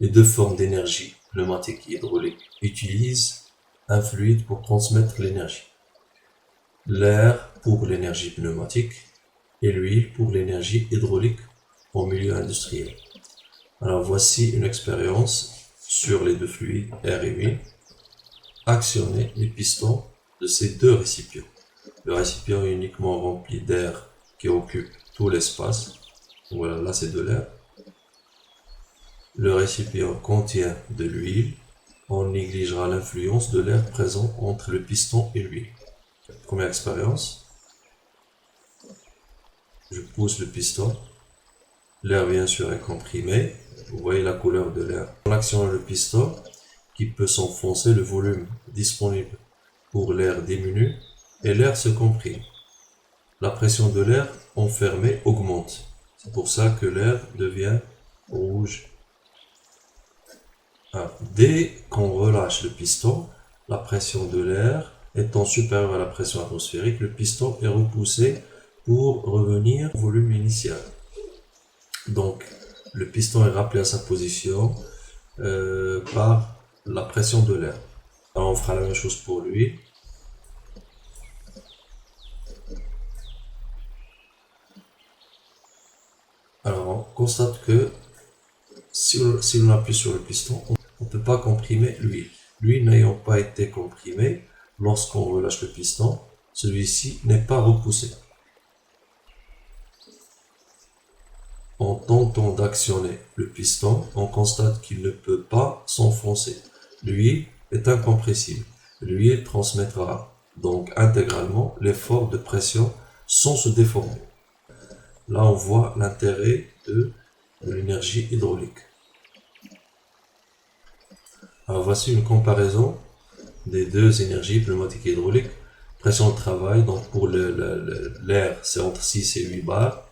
Les deux formes d'énergie, pneumatique et hydraulique, utilisent un fluide pour transmettre l'énergie. L'air pour l'énergie pneumatique et l'huile pour l'énergie hydraulique en milieu industriel. Alors voici une expérience sur les deux fluides, air et huile. Actionnez les pistons de ces deux récipients. Le récipient est uniquement rempli d'air qui occupe tout l'espace. Voilà, là c'est de l'air. Le récipient contient de l'huile. On négligera l'influence de l'air présent entre le piston et l'huile. Première expérience. Je pousse le piston. L'air bien sûr est comprimé. Vous voyez la couleur de l'air. En actionnant le piston, qui peut s'enfoncer, le volume disponible pour l'air diminue et l'air se comprime. La pression de l'air enfermé augmente. C'est pour ça que l'air devient rouge. Alors, dès qu'on relâche le piston, la pression de l'air étant supérieure à la pression atmosphérique, le piston est repoussé pour revenir au volume initial. Donc, le piston est rappelé à sa position par la pression de l'air. Alors, on fera la même chose pour l'huile. Alors, on constate que si on appuie sur le piston, on ne peut pas comprimer l'huile. L'huile n'ayant pas été comprimée, lorsqu'on relâche le piston, celui-ci n'est pas repoussé. En tentant d'actionner le piston, on constate qu'il ne peut pas s'enfoncer. L'huile est incompressible. L'huile transmettra donc intégralement l'effort de pression sans se déformer. Là, on voit l'intérêt de l'énergie hydraulique. Alors, voici une comparaison des deux énergies, pneumatique et hydraulique. Pression de travail, donc pour l'air, c'est entre 6 et 8 bars.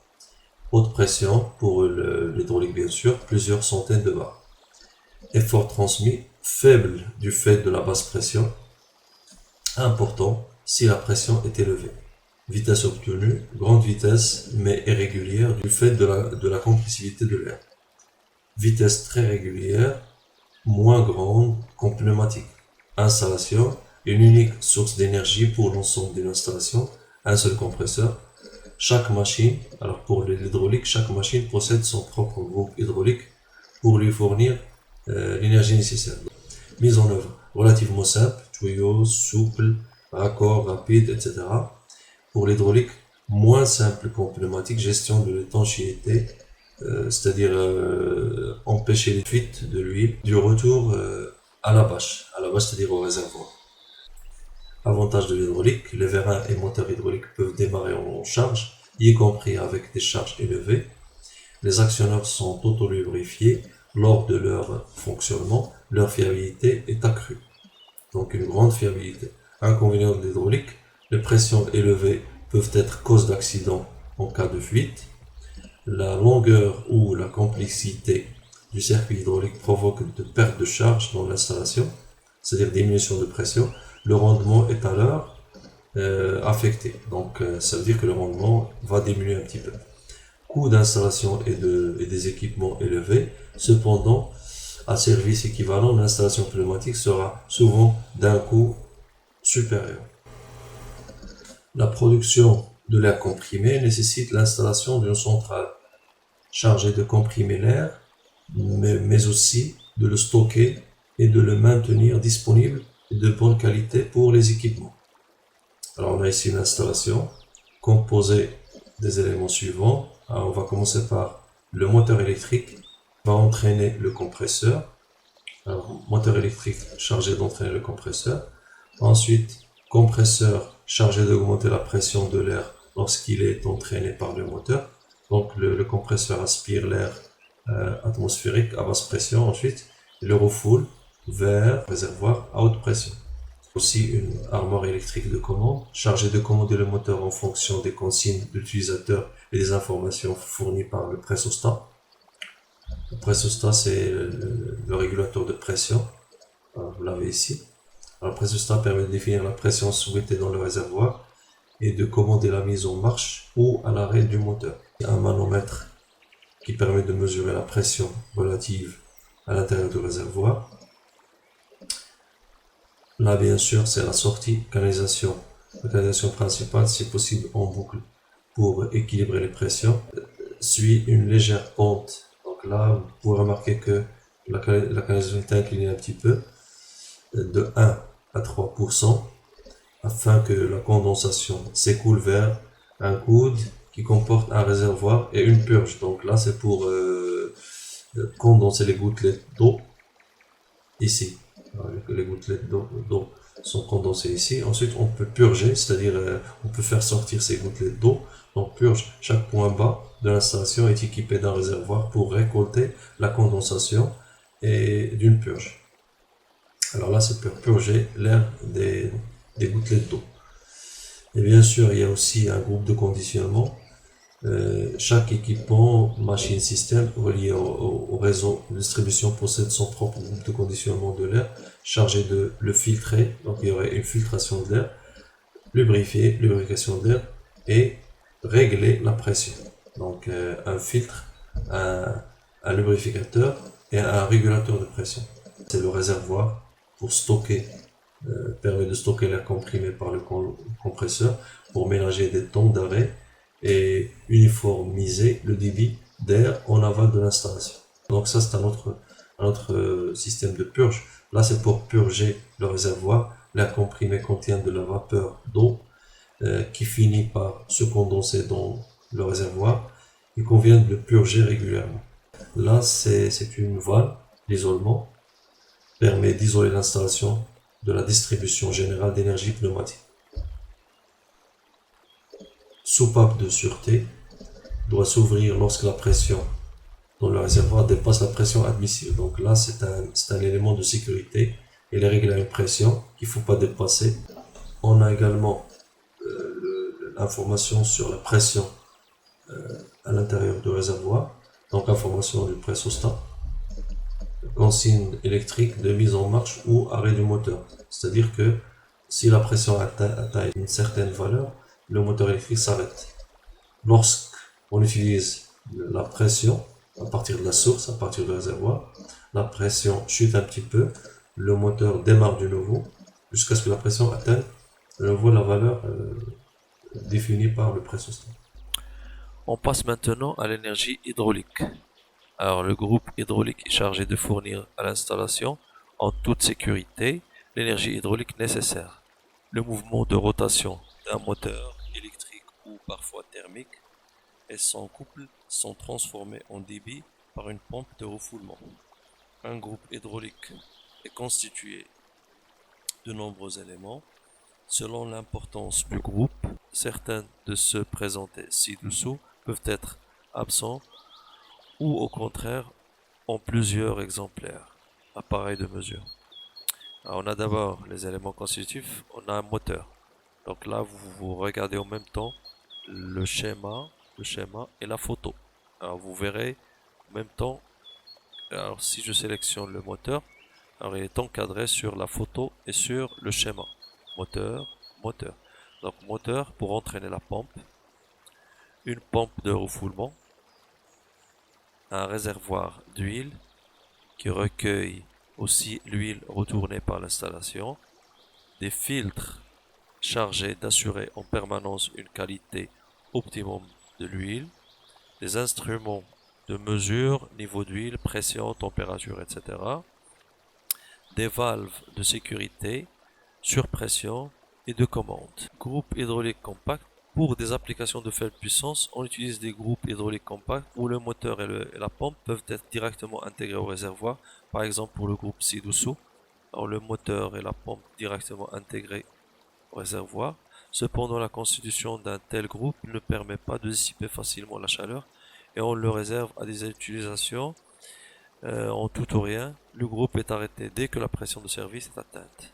Haute pression, pour l'hydraulique bien sûr, plusieurs centaines de bars. Effort transmis, faible du fait de la basse pression, important si la pression est élevée. Vitesse obtenue, grande vitesse mais irrégulière du fait de la compressivité de l'air. Vitesse très régulière, moins grande qu'en pneumatique. Installation, une unique source d'énergie pour l'ensemble de l'installation, un seul compresseur. Chaque machine, alors pour l'hydraulique, chaque machine possède son propre groupe hydraulique pour lui fournir l'énergie nécessaire. Mise en œuvre relativement simple, tuyau, souple, raccord rapide, etc. Pour l'hydraulique, moins simple qu'en pneumatique, gestion de l'étanchéité, c'est-à-dire empêcher les fuites de l'huile du retour à la bâche, c'est-à-dire au réservoir. Avantage de l'hydraulique, les vérins et moteurs hydrauliques peuvent démarrer en charge, y compris avec des charges élevées. Les actionneurs sont auto-lubrifiés lors de leur fonctionnement, leur fiabilité est accrue. Donc une grande fiabilité. Inconvénient de l'hydraulique, les pressions élevées peuvent être cause d'accident en cas de fuite. La longueur ou la complexité du circuit hydraulique provoque de pertes de charge dans l'installation, c'est-à-dire diminution de pression. Le rendement est alors affecté. Donc ça veut dire que le rendement va diminuer un petit peu. Coût d'installation et des équipements élevés. Cependant, à service équivalent, l'installation pneumatique sera souvent d'un coût supérieur. La production de l'air comprimé nécessite l'installation d'une centrale chargée de comprimer l'air, mais aussi de le stocker et de le maintenir disponible et de bonne qualité pour les équipements. Alors on a ici une installation composée des éléments suivants. Alors, on va commencer par le moteur électrique qui va entraîner le compresseur. Alors, moteur électrique chargé d'entraîner le compresseur. Ensuite, compresseur chargé d'augmenter la pression de l'air lorsqu'il est entraîné par le moteur. Donc le compresseur aspire l'air atmosphérique à basse pression. Ensuite, il le refoule vers le réservoir à haute pression. Aussi une armoire électrique de commande chargée de commander le moteur en fonction des consignes de l'utilisateur et des informations fournies par le pressostat. Le pressostat, c'est le régulateur de pression. Alors, vous l'avez ici. Alors, le pressostat permet de définir la pression souhaitée dans le réservoir et de commander la mise en marche ou à l'arrêt du moteur. Il y a un manomètre qui permet de mesurer la pression relative à l'intérieur du réservoir. Là, bien sûr, c'est la sortie canalisation. La canalisation principale, si possible en boucle pour équilibrer les pressions, suit une légère pente. Donc là, vous pouvez remarquer que la canalisation est inclinée un petit peu, de 1 à 3%, afin que la condensation s'écoule vers un coude qui comporte un réservoir et une purge. Donc là, c'est pour condenser les gouttelettes d'eau ici. Les gouttelettes d'eau sont condensées ici. Ensuite, on peut purger, c'est-à-dire on peut faire sortir ces gouttelettes d'eau. Donc purge, chaque point bas de l'installation est équipé d'un réservoir pour récolter la condensation et d'une purge. Alors là, c'est pour purger l'air des gouttelettes d'eau. Et bien sûr, il y a aussi un groupe de conditionnement. Chaque équipement, machine, système relié au réseau de distribution possède son propre groupe de conditionnement de l'air chargé de le filtrer. Donc il y aurait une filtration de l'air, lubrification de l'air et régler la pression. Donc un filtre, un lubrificateur et un régulateur de pression. C'est le réservoir pour stocker, permet de stocker l'air comprimé par le compresseur pour ménager des temps d'arrêt et uniformiser le débit d'air en aval de l'installation. Donc ça, c'est un autre système de purge. Là, c'est pour purger le réservoir. L'air comprimé contient de la vapeur d'eau qui finit par se condenser dans le réservoir. Il convient de le purger régulièrement. Là, c'est une valve d'isolement, permet d'isoler l'installation de la distribution générale d'énergie pneumatique. Soupape de sûreté doit s'ouvrir lorsque la pression dans le réservoir dépasse la pression admissible. Donc là, c'est un élément de sécurité. Il est réglé à une pression qu'il ne faut pas dépasser. On a également l'information sur la pression à l'intérieur du réservoir. Donc information du pressostat. Consigne électrique de mise en marche ou arrêt du moteur. C'est-à-dire que si la pression atteint une certaine valeur, le moteur électrique s'arrête. Lorsqu'on utilise la pression à partir de la source, à partir du réservoir, la pression chute un petit peu, le moteur démarre de nouveau jusqu'à ce que la pression atteigne de nouveau la valeur définie par le pressostat. On passe maintenant à l'énergie hydraulique. Alors le groupe hydraulique est chargé de fournir à l'installation, en toute sécurité, l'énergie hydraulique nécessaire. Le mouvement de rotation d'un moteur électrique ou parfois thermique et son couple sont transformés en débit par une pompe de refoulement. Un groupe hydraulique est constitué de nombreux éléments. Selon l'importance du groupe, certains de ceux présentés ci-dessous peuvent être absents ou au contraire en plusieurs exemplaires. Appareil de mesure. Alors on a d'abord les éléments constitutifs, on a un moteur. Donc là vous regardez en même temps le schéma et la photo. Alors vous verrez en même temps, alors si je sélectionne le moteur, alors il est encadré sur la photo et sur le schéma. Moteur. Donc moteur pour entraîner la pompe, une pompe de refoulement, un réservoir d'huile qui recueille aussi l'huile retournée par l'installation, des filtres chargés d'assurer en permanence une qualité optimum de l'huile, des instruments de mesure, niveau d'huile, pression, température, etc., des valves de sécurité, surpression et de commande. Groupe hydraulique compact. Pour des applications de faible puissance, on utilise des groupes hydrauliques compacts où le moteur et la pompe peuvent être directement intégrés au réservoir. Par exemple pour le groupe ci-dessous, alors le moteur et la pompe directement intégrés au réservoir. Cependant, la constitution d'un tel groupe ne permet pas de dissiper facilement la chaleur et on le réserve à des utilisations en tout ou rien. Le groupe est arrêté dès que la pression de service est atteinte.